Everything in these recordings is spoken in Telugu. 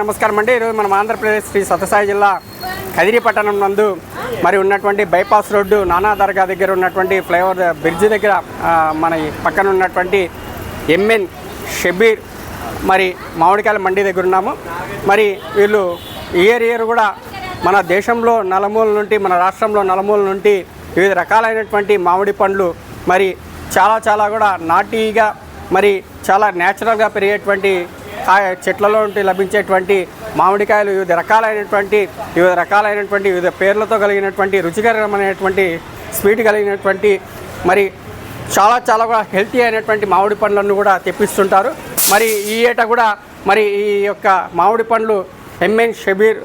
నమస్కారం అండి. ఈరోజు మనం ఆంధ్రప్రదేశ్ శ్రీ సత్యసాయి జిల్లా కదిరి పట్టణం నందు మరి ఉన్నటువంటి బైపాస్ రోడ్డు నానా దర్గా దగ్గర ఉన్నటువంటి ఫ్లైఓవర్ బ్రిడ్జ్ దగ్గర మన పక్కన ఉన్నటువంటి ఎంఎన్ షబీర్ మరి మామిడికాయల మండి దగ్గర ఉన్నాము. మరి వీళ్ళు ఇయర్ కూడా మన దేశంలో నలుమూల నుండి, మన రాష్ట్రంలో నలుమూల నుండి వివిధ రకాలైనటువంటి మామిడి పండ్లు మరి చాలా కూడా నాటీగా మరి చాలా న్యాచురల్గా పెరిగేటువంటి చెట్లలో నుండి లభించేటువంటి మామిడికాయలు వివిధ రకాలైనటువంటి వివిధ పేర్లతో కలిగినటువంటి రుచికరమైనటువంటి స్వీట్ కలిగినటువంటి మరి చాలా కూడా హెల్తీ అయినటువంటి మామిడి పండ్లను కూడా తెప్పిస్తుంటారు. మరి ఈ ఏటా కూడా మరి ఈ యొక్క మామిడి పండ్లు ఎంఎన్ షబీర్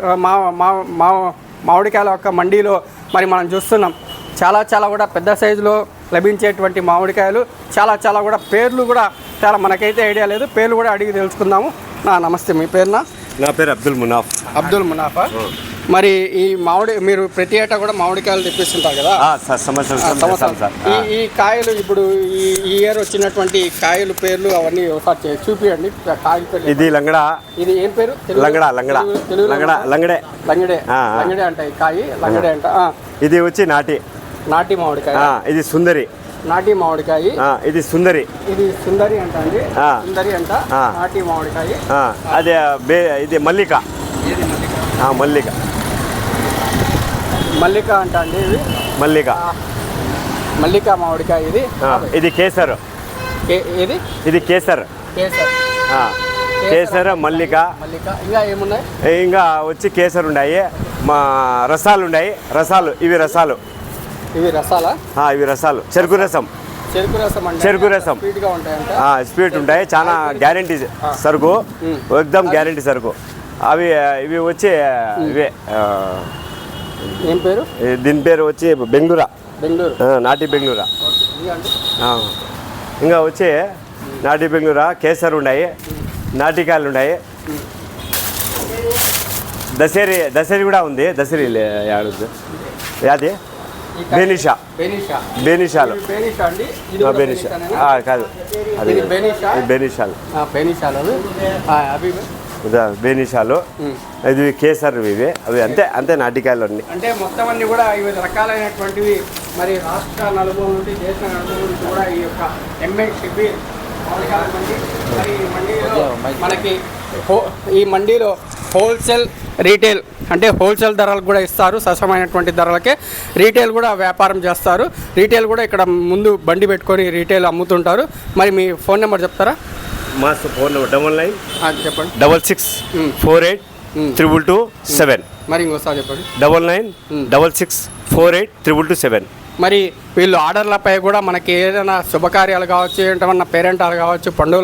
మామిడికాయల యొక్క మండీలో మరి మనం చూస్తున్నాం. చాలా కూడా పెద్ద సైజులో లభించేటువంటి మామిడికాయలు, చాలా కూడా పేర్లు కూడా చాలా మనకైతే ఐడియా లేదు. పేర్లు కూడా అడిగి తెలుసుకుందాము. నమస్తే, మీ పేరునా? నా పేరు అబ్దుల్ మునాఫా. మరి ఈ మీరు ప్రతి ఏటా కూడా మామిడికాయలు తెప్పిస్తుంటారు కదా? ఈ కాయలు ఇప్పుడు ఈ ఇయర్ వచ్చినటువంటి కాయలు పేర్లు అవన్నీ ఒకసారి చూపియండి. కాయల పేరు ఇది లంగడా. ఇది ఏం పేరు? లంగడే అంట. ఈ కాయ లంగడే అంట. ఇది వచ్చి నాటి మామిడికాయ. ఇది సుందరి. నాటి మామిడికాయ. ఇది సుందరి అంట అండి. సుందరి అంట నాటి మామిడికాయ. అదే ఇది మల్లిక అంట అండి. ఇది మల్లిక మామిడికాయ. ఇది కేసర్. ఇది కేసర్ మల్లిక. ఇంకా ఏమున్నాయి? ఇంకా వచ్చి కేసర్ ఉన్నాయి, మా రసాలు ఉన్నాయి. ఇవి రసాలు. చెరుకు రసం స్వీట్ ఉంటాయి. చాలా గ్యారెంటీ సరుకు, ఎక్దమ్ గ్యారెంటీ సరుకు. ఇవి వచ్చి ఇవే. ఏం పేరు? దీని పేరు వచ్చి బెంగళూరు. నాటి బెంగళూరు. ఇంకా వచ్చి నాటి బెంగళూరు, కేసర్ ఉన్నాయి, నాటికాయలు ఉన్నాయి. దసరి కూడా ఉంది. దసరి యాది బెనిషాలు కాదు, అది బెనిషాలు. ఇది కేసర్. అవి అంతే నాటికాయలు అన్నీ. అంటే మొత్తం అన్ని కూడా వివిధ రకాలైనటువంటివి మరి రాష్ట్ర నలుమూల నుండి, దేశ నలుమూల నుండి కూడా ఈ యొక్క ఎంఎన్ షబీర్ మనకి ఈ మండీలో హోల్సేల్, రీటైల్ అంటే హోల్సేల్ ధరలకు కూడా ఇస్తారు. సరసమైనటువంటి ధరలకే రీటైల్ కూడా వ్యాపారం చేస్తారు. రీటైల్ కూడా ఇక్కడ ముందు బండి పెట్టుకొని రీటైల్ అమ్ముతుంటారు. మరి మీ ఫోన్ నెంబర్ చెప్తారా? మా ఫోన్ నెంబర్ 99 చెప్పండి. 66482227. మరి ఇంకోసారి చెప్పండి. 9966482227. మరి వీళ్ళు ఆర్డర్లపై కూడా మనకి ఏదైనా శుభకార్యాలు కావచ్చు, ఏంటన్నా పేరెంటాలు కావచ్చు, పండుగలు